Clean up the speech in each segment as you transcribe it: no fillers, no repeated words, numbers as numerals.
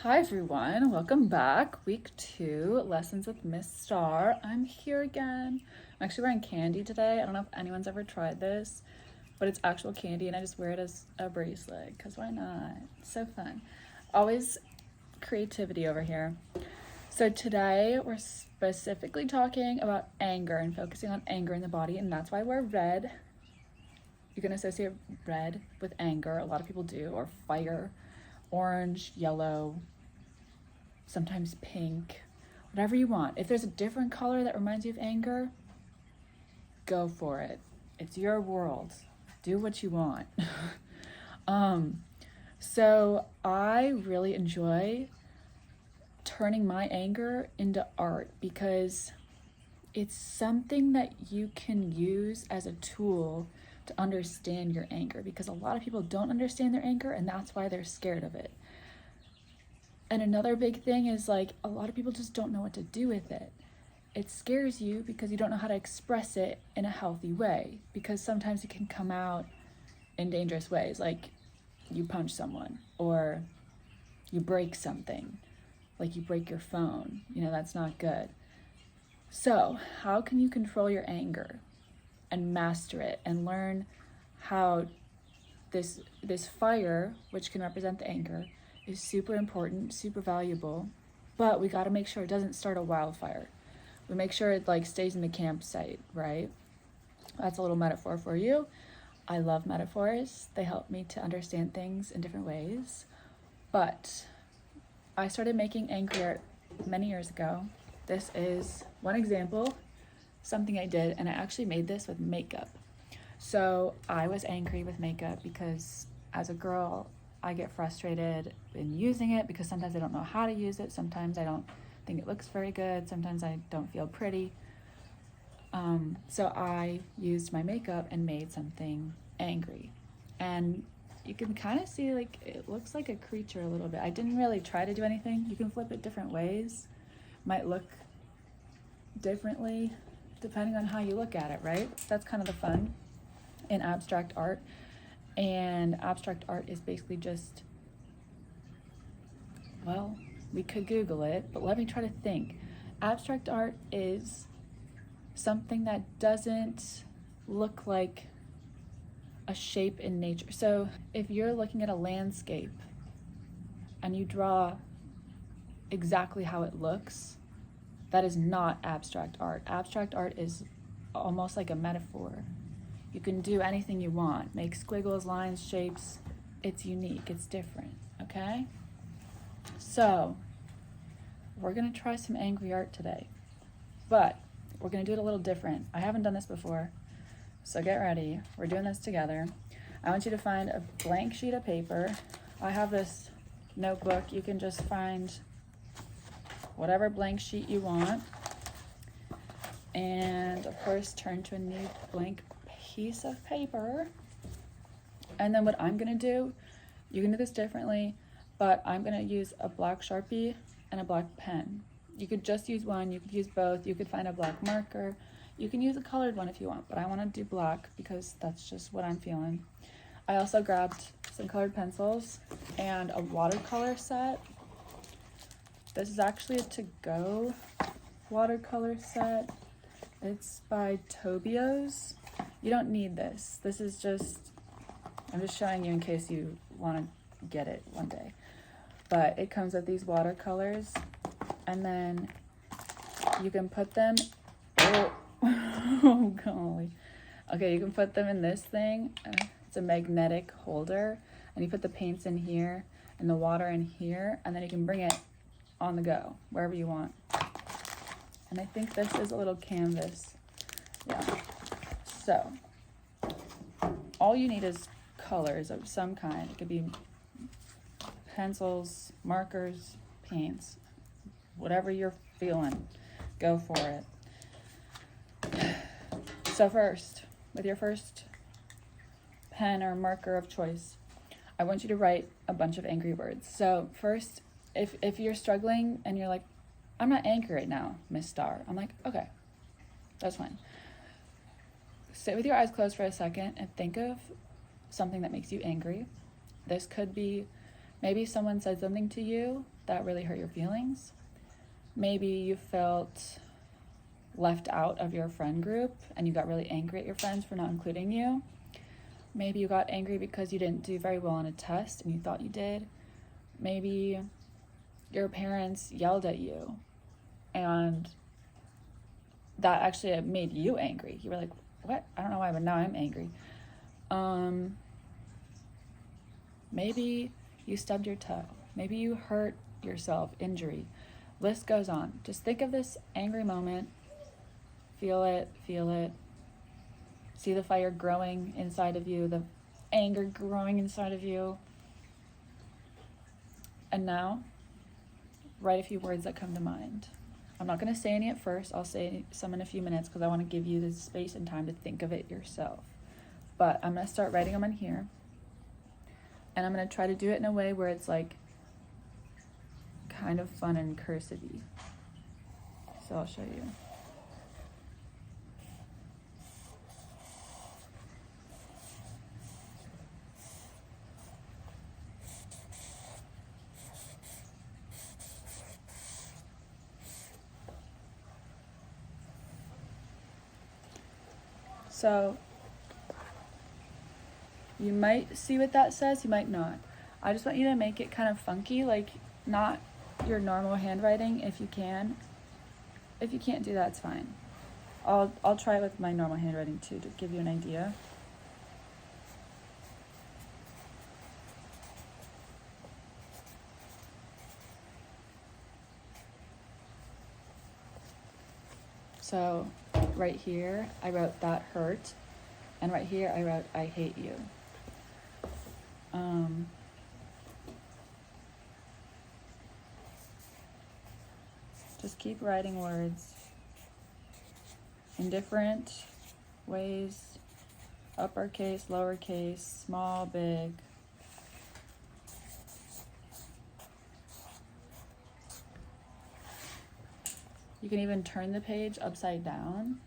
Hi everyone, welcome back. Week 2, Lessons with Miss Starr. I'm here again. I'm actually wearing candy today. I don't know if anyone's ever tried this, but it's actual candy and I just wear it as a bracelet because why not? It's so fun. Always creativity over here. So today we're specifically talking about anger and focusing on anger in the body, and that's why I wear red. You can associate red with anger. A lot of people do, or fire, orange, yellow, sometimes pink, whatever you want. If there's a different color that reminds you of anger, go for it. It's your world. Do what you want. So I really enjoy turning my anger into art because it's something that you can use as a tool to understand your anger, because a lot of people don't understand their anger and that's why they're scared of it. And another big thing is, like, a lot of people just don't know what to do with it. It scares you because you don't know how to express it in a healthy way, because sometimes it can come out in dangerous ways, like you punch someone or you break something, like you break your phone. That's not good. So how can you control your anger and master it and learn how this fire, which can represent the anger, is super important, super valuable, but we got to make sure it doesn't start a wildfire. We make sure it stays in the campsite, right? That's a little metaphor for you. I love metaphors. They help me to understand things in different ways. But I started making angry art many years ago. This is one example, something I did, and I actually made this with makeup. So I was angry with makeup because as a girl, I get frustrated in using it because sometimes I don't know how to use it. Sometimes I don't think it looks very good. Sometimes I don't feel pretty. So I used my makeup and made something angry. And you can kind of see, it looks like a creature a little bit. I didn't really try to do anything. You can flip it different ways. Might look differently depending on how you look at it, right? That's kind of the fun in abstract art. And abstract art is basically just, well, we could Google it, but let me try to think. Abstract art is something that doesn't look like a shape in nature. So if you're looking at a landscape and you draw exactly how it looks, that is not abstract art. Abstract art is almost like a metaphor. You can do anything you want. Make squiggles, lines, shapes. It's unique. It's different, okay? So, we're going to try some angry art today. But we're going to do it a little different. I haven't done this before. So get ready. We're doing this together. I want you to find a blank sheet of paper. I have this notebook. You can just find whatever blank sheet you want. And of course, turn to a new blank piece of paper. And then what I'm gonna do, you can do this differently, but I'm gonna use a black Sharpie and a black pen. You could just use one, you could use both, you could find a black marker, you can use a colored one if you want, but I wanna do black because that's just what I'm feeling. I also grabbed some colored pencils and a watercolor set. This is actually a to-go watercolor set. It's by Tobios. You don't need this. This is just, I'm just showing you in case you want to get it one day. But it comes with these watercolors, and then you can put them, oh golly. Okay, you can put them in this thing. It's a magnetic holder, and you put the paints in here and the water in here, and then you can bring it on the go, wherever you want. And I think this is a little canvas. Yeah. So, all you need is colors of some kind. It could be pencils, markers, paints, whatever you're feeling, go for it. So first, with your first pen or marker of choice, I want you to write a bunch of angry words. So first, if you're struggling and you're like, I'm not angry right now, Miss Starr. I'm like, okay, that's fine. Sit with your eyes closed for a second and think of something that makes you angry. This could be Maybe someone said something to you that really hurt your feelings. Maybe you felt left out of your friend group and you got really angry at your friends for not including you. Maybe you got angry because you didn't do very well on a test and you thought you did. Maybe your parents yelled at you and that actually made you angry. You were like, what? I don't know why, but now I'm angry. Maybe you stubbed your toe. Maybe you hurt yourself, injury. List goes on. Just think of this angry moment. Feel it. See the fire growing inside of you, the anger growing inside of you. And now, write a few words that come to mind. I'm not going to say any at first. I'll say some in a few minutes because I want to give you the space and time to think of it yourself. But I'm going to start writing them in here. And I'm going to try to do it in a way where it's like kind of fun and cursive-y. So I'll show you. So you might see what that says, you might not. I just want you to make it kind of funky, like not your normal handwriting if you can. If you can't do that, it's fine. I'll try it with my normal handwriting too to give you an idea. So right here, I wrote that hurt. And right here, I wrote, I hate you. Just keep writing words in different ways, uppercase, lowercase, small, big. You can even turn the page upside down.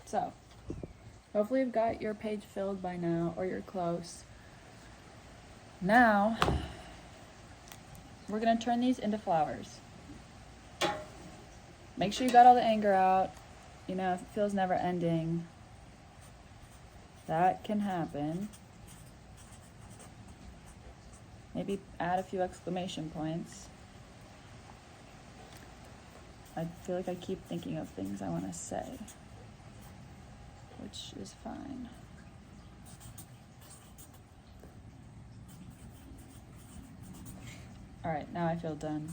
So, hopefully you've got your page filled by now, or you're close. Now, we're gonna turn these into flowers. Make sure you got all the anger out. You know, if it feels never ending, that can happen. Maybe add a few exclamation points. I feel like I keep thinking of things I want to say, which is fine. All right, now I feel done.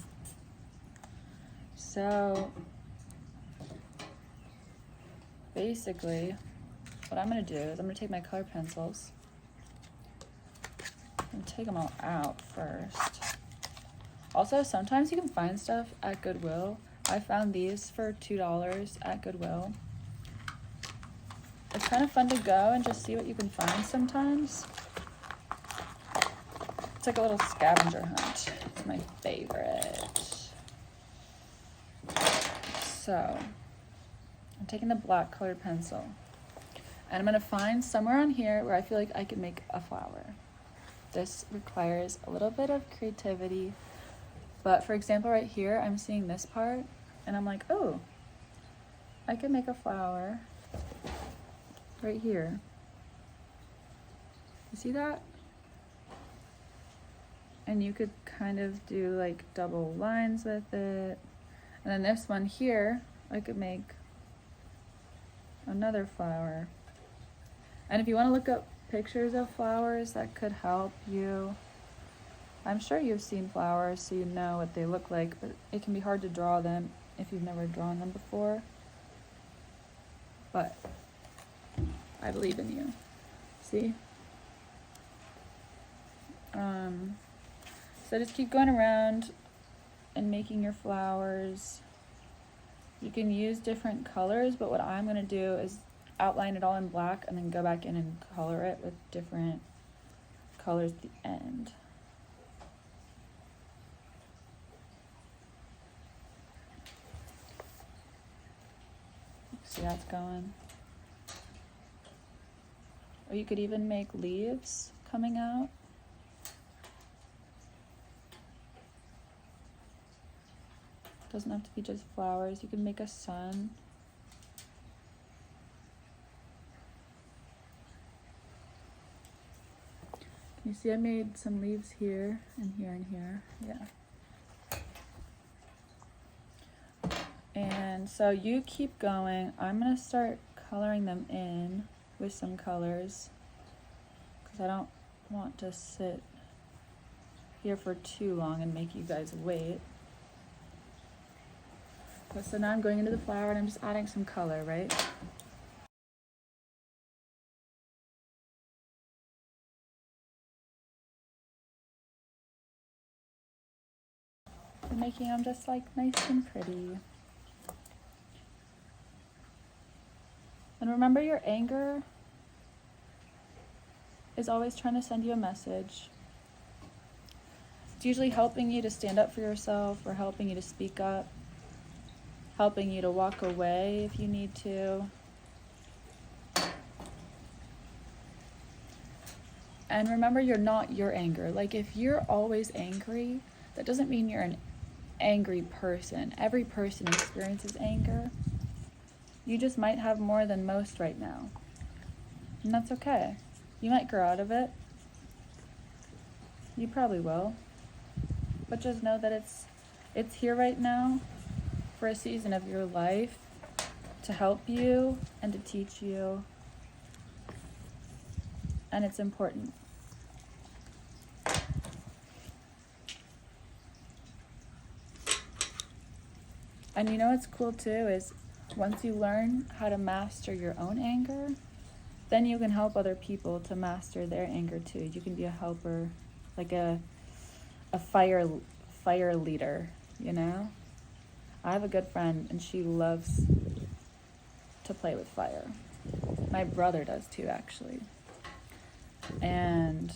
So basically, what I'm gonna do is I'm gonna take my color pencils and take them all out first. Also, sometimes you can find stuff at Goodwill. I found these for $2 at Goodwill. It's kind of fun to go and just see what you can find sometimes. It's like a little scavenger hunt. It's my favorite. So, I'm taking the black colored pencil. And I'm gonna find somewhere on here where I feel like I can make a flower. This requires a little bit of creativity. But for example, right here, I'm seeing this part and I'm like, oh, I could make a flower right here. You see that? And you could kind of do like double lines with it. And then this one here, I could make another flower. And if you want to look up pictures of flowers, that could help you. I'm sure you've seen flowers, so you know what they look like, but it can be hard to draw them if you've never drawn them before. But I believe in you. See? So just keep going around and making your flowers. You can use different colors, but what I'm going to do is outline it all in black and then go back in and color it with different colors at the end. See how it's going? Or you could even make leaves coming out. Doesn't have to be just flowers. You can make a sun. You see I made some leaves here and here and here. Yeah. And so you keep going. I'm going to start coloring them in with some colors because I don't want to sit here for too long and make you guys wait. So now I'm going into the flower and I'm just adding some color, right? And making them just like nice and pretty. And remember, your anger is always trying to send you a message. It's usually helping you to stand up for yourself or helping you to speak up, helping you to walk away if you need to. And remember, you're not your anger. Like, if you're always angry, that doesn't mean you're an angry person. Every person experiences anger. You just might have more than most right now. And that's okay. You might grow out of it. You probably will. But just know that it's here right now for a season of your life to help you and to teach you. And it's important. And you know what's cool too is once you learn how to master your own anger, then you can help other people to master their anger too. You can be a helper, like a fire leader, you know? I have a good friend and she loves to play with fire. My brother does too, actually. And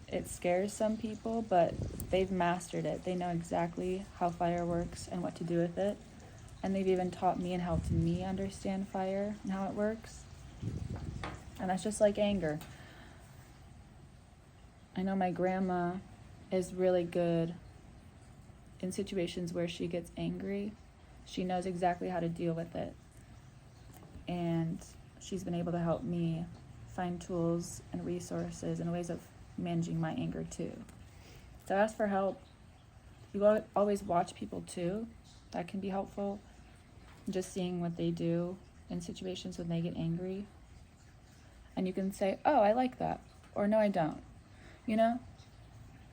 it scares some people, but they've mastered it. They know exactly how fire works and what to do with it. And they've even taught me and helped me understand fire and how it works. And that's just like anger. I know my grandma is really good in situations where she gets angry. She knows exactly how to deal with it. And she's been able to help me find tools and resources and ways of managing my anger too. So ask for help. You always watch people too. That can be helpful. Just seeing what they do in situations when they get angry. And you can say, oh, I like that. Or no, I don't. You know?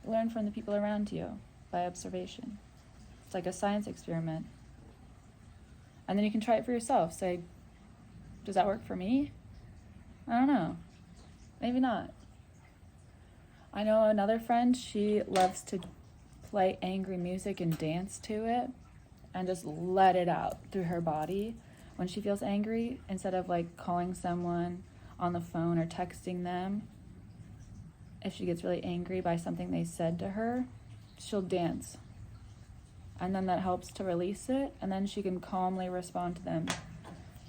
Learn from the people around you by observation. It's like a science experiment. And then you can try it for yourself. Say, does that work for me? I don't know. Maybe not. I know another friend, she loves to play angry music and dance to it and just let it out through her body when she feels angry, instead of like calling someone on the phone or texting them. If she gets really angry by something they said to her, she'll dance. And then that helps to release it, and then she can calmly respond to them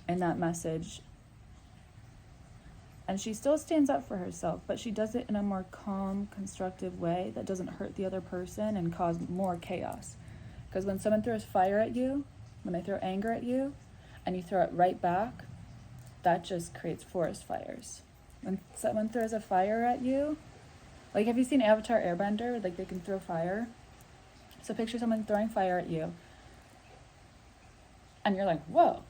in that message. And she still stands up for herself, but she does it in a more calm, constructive way that doesn't hurt the other person and cause more chaos. Because when someone throws fire at you, when they throw anger at you, and you throw it right back, that just creates forest fires. When someone throws a fire at you, like, have you seen Avatar Airbender? Like, they can throw fire. So picture someone throwing fire at you, and you're like, whoa,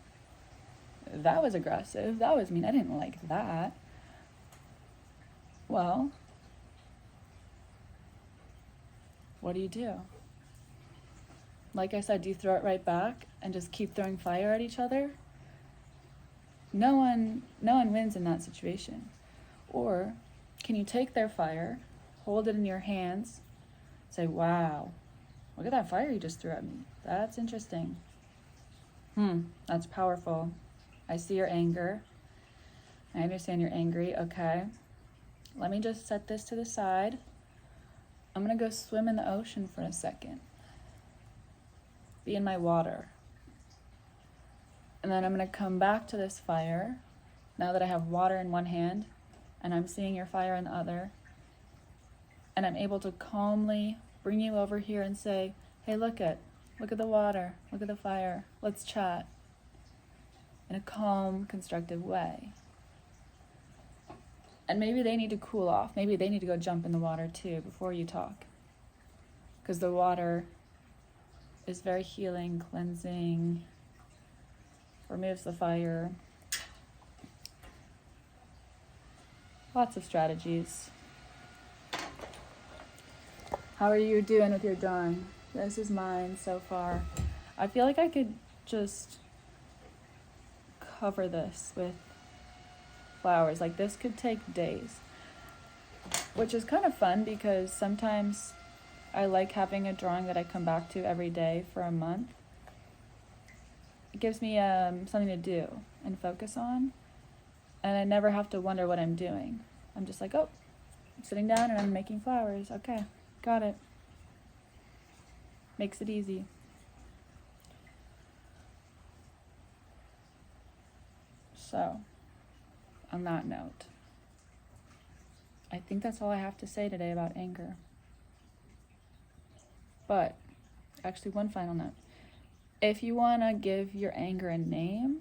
that was aggressive. That was mean. I didn't like that. Well, what do? Like I said, do you throw it right back and just keep throwing fire at each other? No one wins in that situation. Or can you take their fire, hold it in your hands, say, wow, Look at that fire you just threw at me. That's interesting. That's powerful. I see your anger. I understand you're angry. Okay. Let me just set this to the side. I'm going to go swim in the ocean for a second. Be in my water. And then I'm going to come back to this fire now that I have water in one hand and I'm seeing your fire in the other. And I'm able to calmly bring you over here and say, hey, look at the water, look at the fire, let's chat in a calm, constructive way. And maybe they need to cool off. Maybe they need to go jump in the water too before you talk. Because the water is very healing, cleansing, removes the fire. Lots of strategies. How are you doing with your drawing? This is mine so far. I feel like I could just cover this with flowers. Like this could take days, which is kind of fun because sometimes I like having a drawing that I come back to every day for a month. It gives me something to do and focus on, and I never have to wonder what I'm doing. I'm just like, oh, I'm sitting down and I'm making flowers. Okay, got it. Makes it easy. So, on that note, I think that's all I have to say today about anger. But, actually, one final note. If you want to give your anger a name,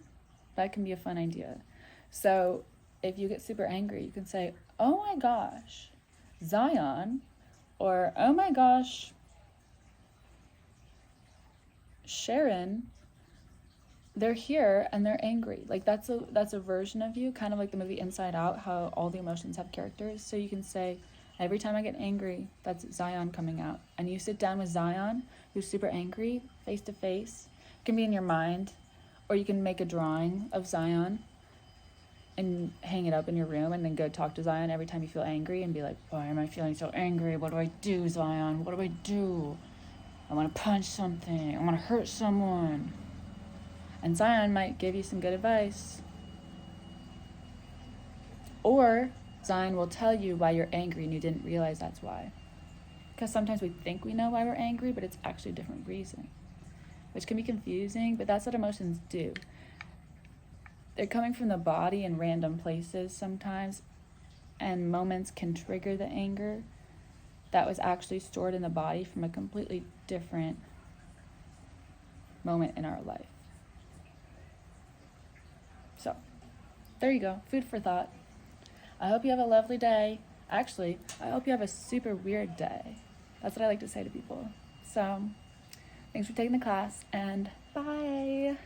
that can be a fun idea. So, if you get super angry, you can say, oh my gosh, Zion, or oh my gosh, Sharon, they're here and they're angry. Like that's a version of you, kind of like the movie Inside Out, how all the emotions have characters. So you can say, every time I get angry, that's Zion coming out. And you sit down with Zion, who's super angry, face to face. It can be in your mind, or you can make a drawing of Zion and hang it up in your room and then go talk to Zion every time you feel angry and be like, why am I feeling so angry? What do I do, Zion? What do I do? I want to punch something. I want to hurt someone. And Zion might give you some good advice. Or Zion will tell you why you're angry and you didn't realize that's why. Because sometimes we think we know why we're angry, but it's actually a different reason, which can be confusing, but that's what emotions do. They're coming from the body in random places sometimes, and moments can trigger the anger that was actually stored in the body from a completely different moment in our life. So, there you go. Food for thought. I hope you have a lovely day. Actually, I hope you have a super weird day. That's what I like to say to people. So, thanks for taking the class, and bye.